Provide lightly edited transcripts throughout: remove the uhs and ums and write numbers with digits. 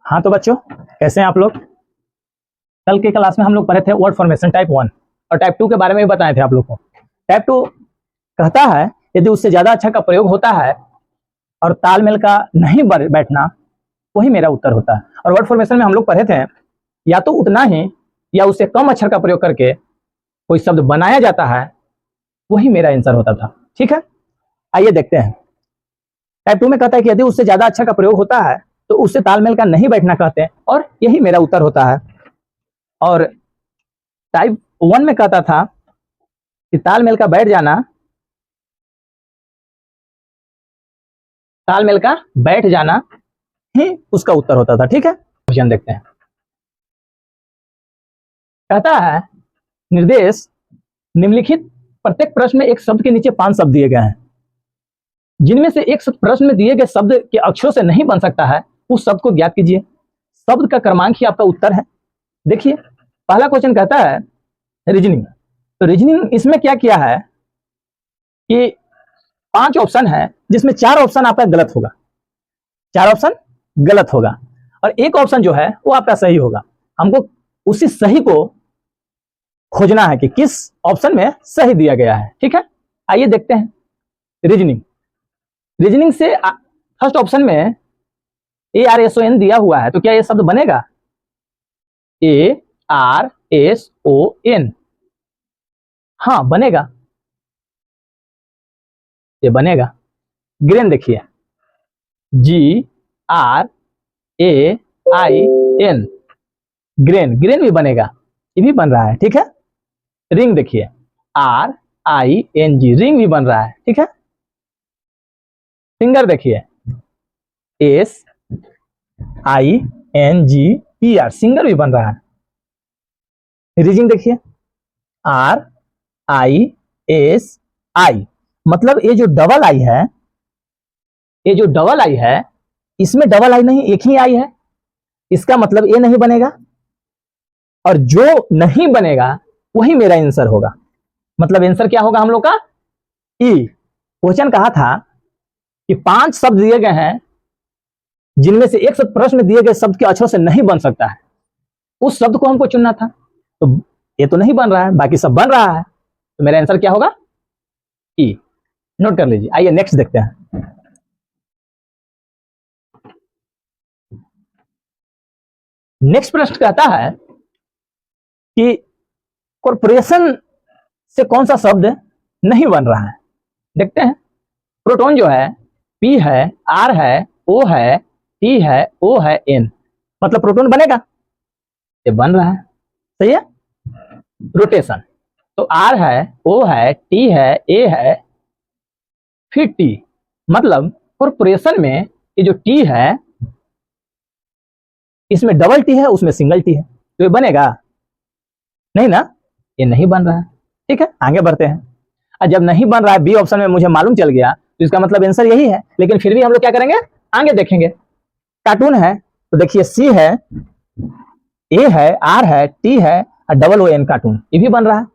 हाँ तो बच्चों, कैसे हैं आप लोग। कल के क्लास में हम लोग पढ़े थे वर्ड फॉर्मेशन टाइप 1 और टाइप 2 के बारे में भी बताए थे आप लोग को। टाइप 2 कहता है यदि उससे ज्यादा अक्षर का प्रयोग होता है और तालमेल का नहीं बैठना, वही मेरा उत्तर होता है। और वर्ड फॉर्मेशन में हम लोग पढ़े थे या तो उतना ही या उससे कम अक्षर का प्रयोग करके कोई शब्द बनाया जाता है, वही मेरा आंसर होता था। ठीक है, आइए देखते हैं। टाइप 2 में कहता है कि यदि उससे ज्यादा अक्षर का प्रयोग होता है तो उससे तालमेल का नहीं बैठना कहते हैं, और यही मेरा उत्तर होता है। और टाइप 1 में कहता था कि तालमेल का बैठ जाना, तालमेल का बैठ जाना ही उसका उत्तर होता था। ठीक है, क्वेश्चन देखते हैं। कहता है निर्देश निम्नलिखित प्रत्येक प्रश्न में एक शब्द के नीचे 5 शब्द दिए गए हैं, जिनमें से एक प्रश्न में दिए गए शब्द के अक्षरों से नहीं बन सकता है, उस शब्द को ज्ञात कीजिए। शब्द का क्रमांक ही आपका उत्तर है। देखिए, पहला क्वेश्चन कहता है रीजनिंग। तो रीजनिंग इसमें क्या किया है कि 5 ऑप्शन है, जिसमें 4 ऑप्शन आपका गलत होगा, 4 ऑप्शन गलत होगा और एक ऑप्शन जो है वो आपका सही होगा। हमको उसी सही को खोजना है कि किस ऑप्शन में सही दिया गया है। ठीक है, आइए देखते हैं। रीजनिंग, रीजनिंग से फर्स्ट ऑप्शन में ARSON दिया हुआ है, तो क्या ये शब्द बनेगा? ARSON, हाँ बनेगा, ये बनेगा। ग्रेन देखिए, GRAIN, ग्रेन, ग्रेन भी बनेगा, ये भी बन रहा है। ठीक है, रिंग देखिए, RING, रिंग भी बन रहा है। ठीक है, फिंगर देखिए, SINGER, सिंगर भी बन रहा है। रीजिंग देखिए, RISI, मतलब ये जो डबल आई है, ये जो डबल आई है, इसमें डबल आई नहीं, एक ही आई है, इसका मतलब ये नहीं बनेगा, और जो नहीं बनेगा वही मेरा आंसर होगा। मतलब आंसर क्या होगा हम लोग का? ई। क्वेश्चन कहा था कि 5 शब्द दिए गए हैं, जिनमें से एक शब्द प्रश्न में दिए गए शब्द के अक्षरों से नहीं बन सकता है, उस शब्द को हमको चुनना था। तो ये तो नहीं बन रहा है, बाकी सब बन रहा है, तो मेरा आंसर क्या होगा? ई। नोट कर लीजिए। आइए नेक्स्ट देखते हैं। नेक्स्ट प्रश्न कहता है कि कॉर्पोरेशन से कौन सा शब्द नहीं बन रहा है। देखते हैं। प्रोटॉन जो है, P है, R है, O है, T है, O है, N, मतलब प्रोटॉन बनेगा, ये बन रहा है, सही है। रोटेशन, तो R है, O है, T है, A है, फिर T, मतलब कॉर्पोरेशन में ये जो T है, इसमें डबल T है, उसमें सिंगल T है, तो ये बनेगा नहीं ना, ये नहीं बन रहा है। ठीक है, आगे बढ़ते हैं। और जब नहीं बन रहा है, बी ऑप्शन में मुझे मालूम चल गया, तो इसका मतलब आंसर यही है, लेकिन फिर भी हम लोग क्या करेंगे, आगे देखेंगे। कार्टून है, तो देखिए C है, A है, R है, T है और OON, कार्टून, ये भी बन रहा है,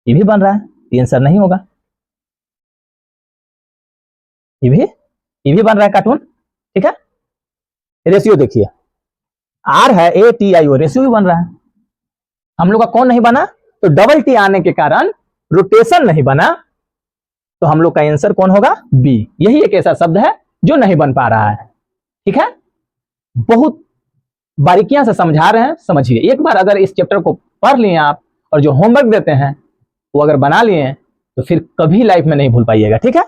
ये भी बन रहा है, ये आंसर नहीं होगा। ये भी बन रहा है कार्टून। ठीक है, रेशियो देखिए, R है, ATIO, रेशियो भी बन रहा है। हम लोग का कौन नहीं बना? तो डबल T आने के कारण रोटेशन नहीं बना, तो हम लोग का आंसर कौन होगा? बी। यही एक ऐसा शब्द है जो नहीं बन पा रहा है। ठीक है, बहुत बारीकियां से समझा रहे हैं, समझिए। एक बार अगर इस चैप्टर को पढ़ लिए आप और जो होमवर्क देते हैं वो अगर बना लिए तो फिर कभी लाइफ में नहीं भूल पाइएगा। ठीक है,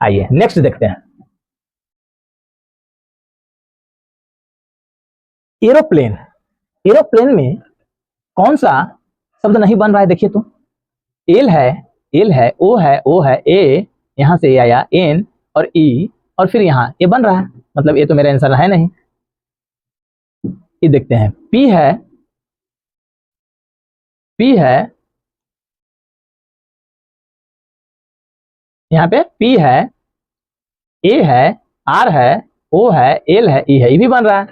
आइए नेक्स्ट देखते हैं। एरोप्लेन, एरोप्लेन में कौन सा शब्द नहीं बन रहा है? देखिए तो एल है, एल है, ओ है, ओ है, ए, यहां से ए आया, एन और ई, और फिर यहां ए बन रहा है, मतलब ये तो मेरा आंसर है नहीं। ये देखते हैं, पी है, पी है, यहाँ पे पी है, ए है, आर है, ओ है, एल है, ई है, ये भी बन रहा है।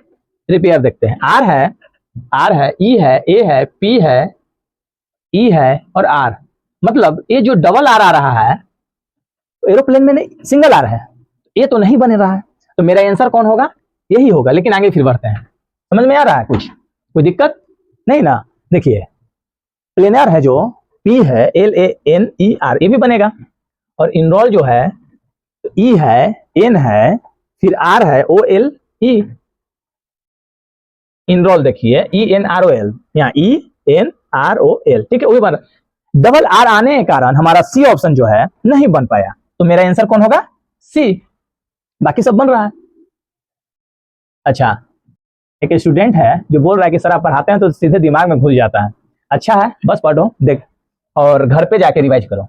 रिपेयर देखते हैं, आर है, आर है, ई है, ए है, पी है, ई है और आर, मतलब ये जो डबल आर आ रहा है, तो एरोप्लेन में नहीं, सिंगल आर है, ये तो नहीं बन रहा है। तो मेरा आंसर कौन होगा? यही होगा। लेकिन आगे फिर बढ़ते हैं। समझ में आ रहा है कुछ? कोई दिक्कत नहीं ना? देखिए प्लेनर है जो P है LANER, ये भी बनेगा। और इनरोल जो है तो E है, N है, फिर R है OLE। इनरोल देखिए ENROL, यहाँ ENROL, ठीक है, वही बन। डबल R आने के कारण हमारा C ऑप्शन जो है नहीं बन पाया, तो मेरा आंसर कौन होगा? C। बाकी सब बन रहा है। अच्छा, एक स्टूडेंट है जो बोल रहा है कि सर आप पढ़ाते हैं तो सीधे दिमाग में घुस जाता है। अच्छा है, बस पढ़ो देख और घर पे जाके रिवाइज करो।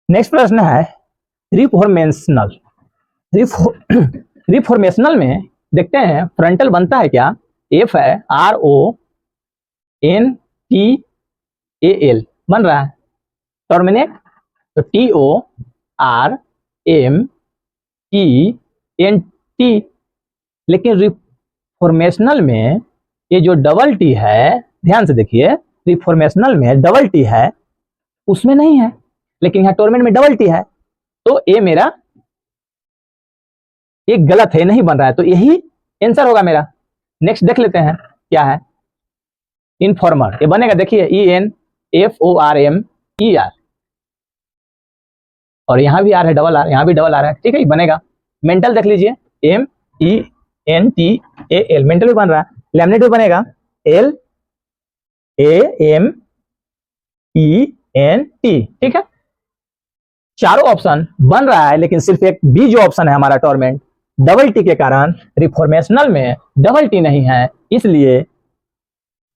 नेक्स्ट प्रश्न है रिफॉर्मेशनल। रिफॉर्मेशनल में देखते हैं फ्रंटल बनता है क्या? F है RONTAL बन रहा है। टर्मिनेट तो TORMENT। लेकिन रिफॉर्मेशनल में ये जो डबल टी है, ध्यान से देखिए, रिफॉर्मेशनल में डबल टी है, उसमें नहीं है, लेकिन यहाँ टोर्मेंट में डबल टी है, तो ये मेरा ये गलत है, नहीं बन रहा है, तो यही आंसर होगा मेरा। नेक्स्ट देख लेते हैं क्या है। इनफॉर्मर, ये बनेगा, देखिए ENFORMER, और यहाँ भी आर है, डबल आर, यहाँ भी डबल आर है, ठीक है, बनेगा। मेंटल देख लीजिए MENTAL, मेंटल भी बन रहा है। लैमिनेट भी बनेगा LAMENT, ठीक है। चारों ऑप्शन बन रहा है, लेकिन सिर्फ एक बी जो ऑप्शन है हमारा टॉर्मेंट, डबल टी के कारण रिफॉर्मेशनल में डबल टी नहीं है, इसलिए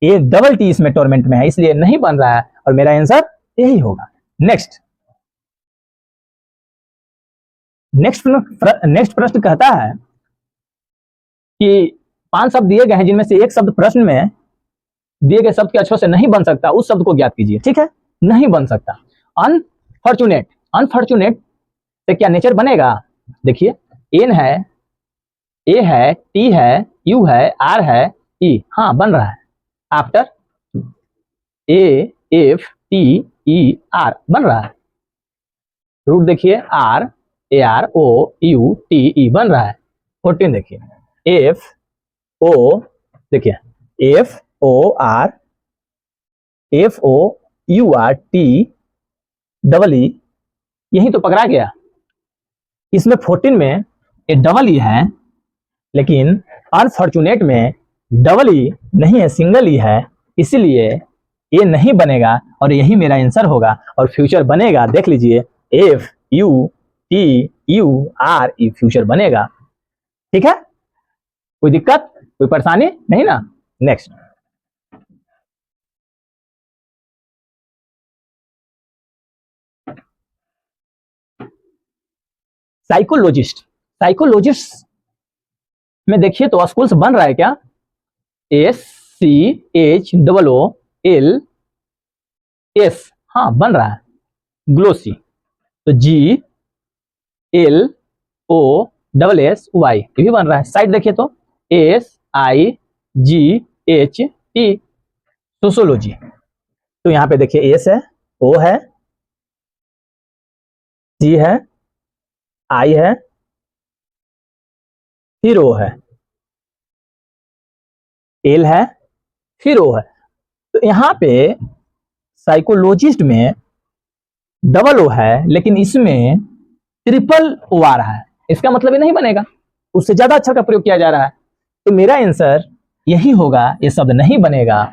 ये डबल टी इसमें टॉर्मेंट में है, इसलिए नहीं बन रहा है, और मेरा आंसर यही होगा। नेक्स्ट प्रश्न कहता है कि 5 शब्द दिए गए हैं, जिनमें से एक शब्द प्रश्न में दिए गए शब्द के अक्षरों से नहीं बन सकता, उस शब्द को ज्ञात कीजिए। ठीक है, नहीं बन सकता। अनफॉर्चुनेट, अनफॉर्चुनेट से क्या नेचर बनेगा? देखिए एन है, ए है, टी है, यू है, आर है, ई, हाँ बन रहा है। आफ्टर AFTER बन रहा है। रूट देखिए RAROUTE बन रहा है। 14 देखिए FO, देखिए FOURTEE, यही तो पकड़ा गया। इसमें 14 में ये डबल ई है, लेकिन अनफॉर्चुनेट में डबल ई नहीं है, सिंगल ई है, इसलिए ये नहीं बनेगा, और यही मेरा आंसर होगा। और फ्यूचर बनेगा, देख लीजिए FUTURE, फ्यूचर बनेगा। ठीक है, कोई दिक्कत, कोई परेशानी नहीं ना? Next psychologist. साइकोलॉजिस्ट में देखिए तो स्कूल से बन रहा है क्या? SCHOOLS, हाँ बन रहा है। ग्लोसी तो GLOSSY, ये भी बन रहा है। साइड देखिए तो SIGHT, सोशोलॉजी, तो यहाँ पे देखिए एस है, ओ है, सी है, आई है, फिर ओ है, एल है, फिर ओ है। तो यहाँ पे साइकोलॉजिस्ट में डबल ओ है, लेकिन इसमें ट्रिपल ओ आ रहा है, इसका मतलब ये नहीं बनेगा, उससे ज्यादा अक्षर का प्रयोग किया जा रहा है। तो मेरा आंसर यही होगा, ये शब्द नहीं बनेगा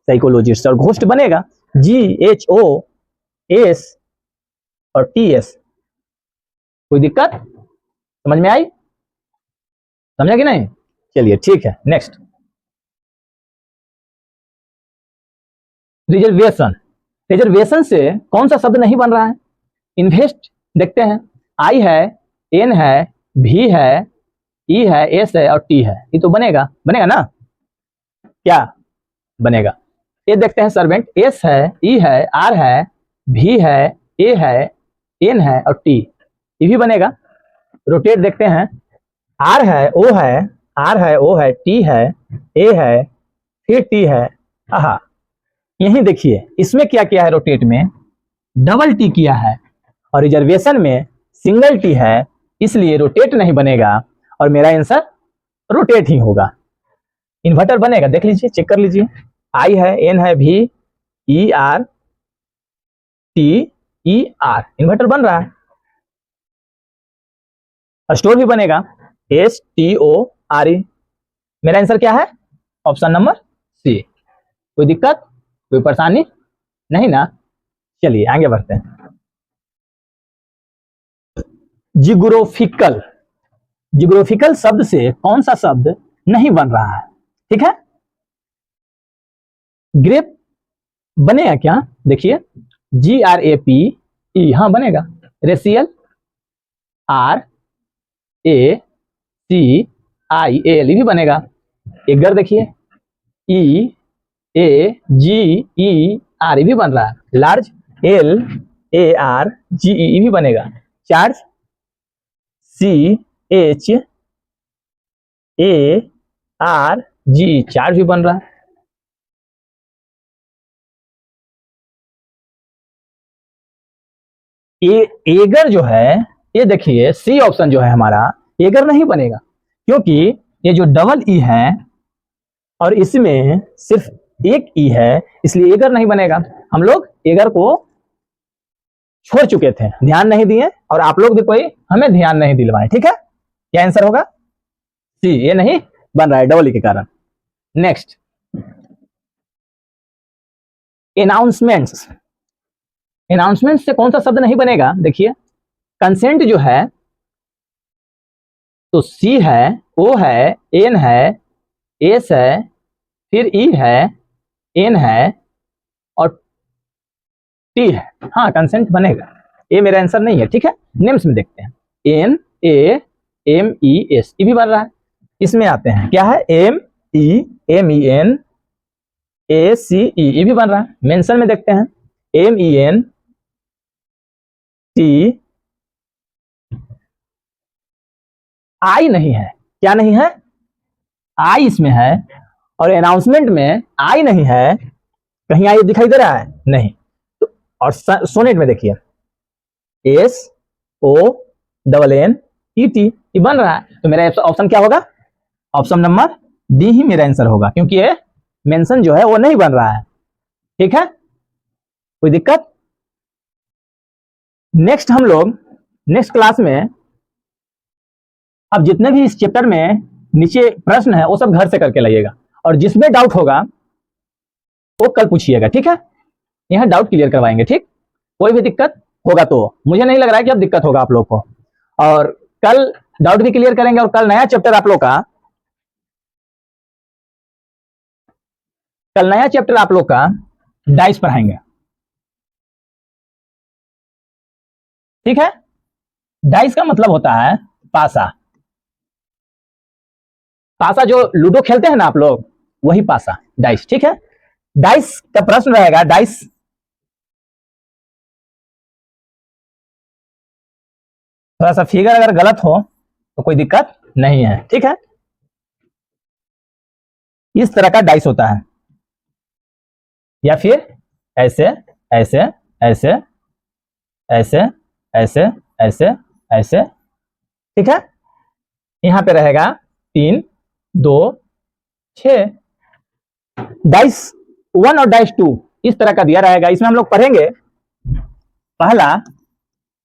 साइकोलॉजिस्ट, और घोस्ट बनेगा GHOS और TS। कोई दिक्कत समझ में आई? समझा कि नहीं? चलिए ठीक है। Next reservation. रिजर्वेशन से कौन सा शब्द नहीं बन रहा है? इन्वेस्ट देखते हैं, आई है, एन है, भी है, ई है, एस है और टी है, ये तो बनेगा, बनेगा ना? क्या बनेगा? ये देखते हैं सर्वेंट, एस है, ई है, आर है, भी है, ए है, एन है और टी, ये भी बनेगा। रोटेट देखते हैं, आर है, ओ है, आर है, ओ है, टी है, ए है, फिर टी है। आहा, यही देखिए इसमें क्या किया है, रोटेट में डबल टी किया है, और रिजर्वेशन में सिंगल टी है, इसलिए रोटेट नहीं बनेगा और मेरा आंसर रोटेट ही होगा। इन्वर्टर बनेगा, देख लीजिए, चेक कर लीजिए। आई है, एन है, भी E R T E R, inverter बन रहा है। स्टोर भी बनेगा, S T O R E. मेरा आंसर क्या है? Option number C. कोई दिक्कत, कोई परेशानी नहीं ना? चलिए आगे बढ़ते हैं। जियोग्राफिकल, जियोग्राफिकल शब्द से कौन सा शब्द नहीं बन रहा है? ठीक है, ग्रेप बनेगा क्या? देखिए, जी आर ए पी ई, हाँ बनेगा। Racial, R A C I A L बनेगा। एगर देखिए, ई ए जी ई आर भी बन रहा है। Large, L A R G E भी बनेगा। Charge, C H A R G, charge भी बन रहा है। एगर जो है, ये देखिए सी ऑप्शन जो है हमारा, एगर नहीं बनेगा, क्योंकि ये जो डबल ई है और इसमें सिर्फ एक ई है, इसलिए एगर नहीं बनेगा। हम लोग एगर को छोड़ चुके थे, ध्यान नहीं दिए, और आप लोग भी कोई हमें ध्यान नहीं दिलवाए। ठीक है, क्या आंसर होगा? सी, ये नहीं बन रहा है डबल ई के कारण। Next, announcements. अनाउंसमेंट से कौन सा शब्द नहीं बनेगा? देखिए, कंसेंट जो है तो सी है, ओ है, एन है, एस है, फिर ई है, एन है और टी है। हाँ, कंसेंट बनेगा, ये मेरा आंसर नहीं है। ठीक है, नेम्स में देखते हैं। N A M E S, ये भी बन रहा है। इसमें आते हैं, क्या है? एम ई एन ए सी ई, ये भी बन रहा है। मेंशन में देखते हैं, M E N T I नहीं है। क्या नहीं है? आई इसमें है, और अनाउंसमेंट में आई नहीं है। कहीं आई दिखाई दे रहा है? नहीं। तो और सोनेट में देखिए, S O double N E T, ये बन रहा है। तो मेरा ऑप्शन क्या होगा? ऑप्शन नंबर डी ही मेरा आंसर होगा, क्योंकि ये मेंशन जो है वो नहीं बन रहा है। ठीक है, कोई दिक्कत? नेक्स्ट, हम लोग नेक्स्ट क्लास में अब जितने भी इस चैप्टर में नीचे प्रश्न है वो सब घर से करके लाइएगा, और जिसमें डाउट होगा वो कल पूछिएगा। ठीक है, यहाँ डाउट क्लियर करवाएंगे। ठीक, कोई भी दिक्कत होगा तो, मुझे नहीं लग रहा है कि अब दिक्कत होगा आप लोग को, और कल डाउट भी क्लियर करेंगे। और कल नया चैप्टर आप लोग का, कल नया चैप्टर आप लोग का डाइस पढ़ाएंगे। ठीक है, डाइस का मतलब होता है पासा। पासा जो लूडो खेलते हैं ना आप लोग, वही पासा, डाइस। ठीक है, डाइस का प्रश्न रहेगा, डाइस थोड़ा सा फिगर अगर गलत हो तो कोई दिक्कत नहीं है। ठीक है, इस तरह का डाइस होता है, या फिर ऐसे ऐसे ऐसे ऐसे ऐसे ऐसे ऐसे। ठीक है, यहां पे रहेगा 3 2 6। डाइस 1 और डाइस 2 इस तरह का दिया रहेगा। इसमें हम लोग पढ़ेंगे पहला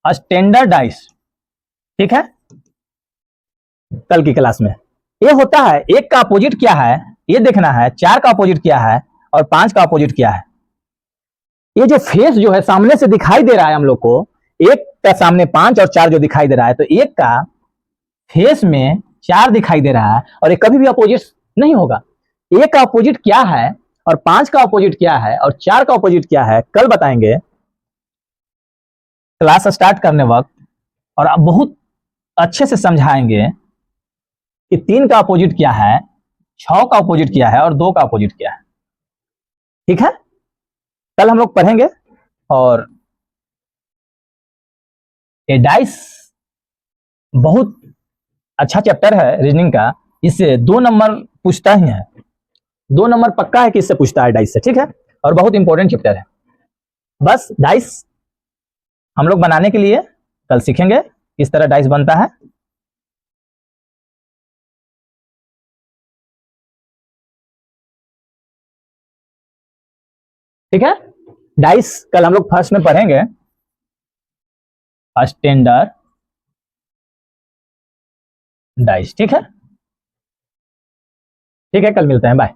स्टैंडर्ड डाइस। ठीक है, कल की क्लास में ये होता है, एक का अपोजिट क्या है ये देखना है, 4 का अपोजिट क्या है और 5 का अपोजिट क्या है। ये जो फेस जो है सामने से दिखाई दे रहा है हम लोग को, एक का सामने 5 और 4 जो दिखाई दे रहा है, तो एक का फेस में 4 दिखाई दे रहा है, और ये कभी भी अपोजिट नहीं होगा। एक का अपोजिट क्या है और 5 का अपोजिट क्या है और 4 का अपोजिट क्या है, कल बताएंगे क्लास स्टार्ट करने वक्त। और अब बहुत अच्छे से समझाएंगे कि 3 का अपोजिट क्या है, 6 का अपोजिट क्या है और 2 का अपोजिट क्या है। ठीक है, कल हम लोग पढ़ेंगे। और ये डाइस बहुत अच्छा चैप्टर है रीजनिंग का, इससे 2 नंबर पूछता ही है, 2 नंबर पक्का है कि इससे पूछता है डाइस से। ठीक है, और बहुत इंपॉर्टेंट चैप्टर है। बस डाइस हम लोग बनाने के लिए कल सीखेंगे किस तरह डाइस बनता है। ठीक है। डाइस कल हम लोग फर्स्ट में पढ़ेंगे, स्टैंडर्ड डाइस। ठीक है, ठीक है, कल मिलते हैं, बाय।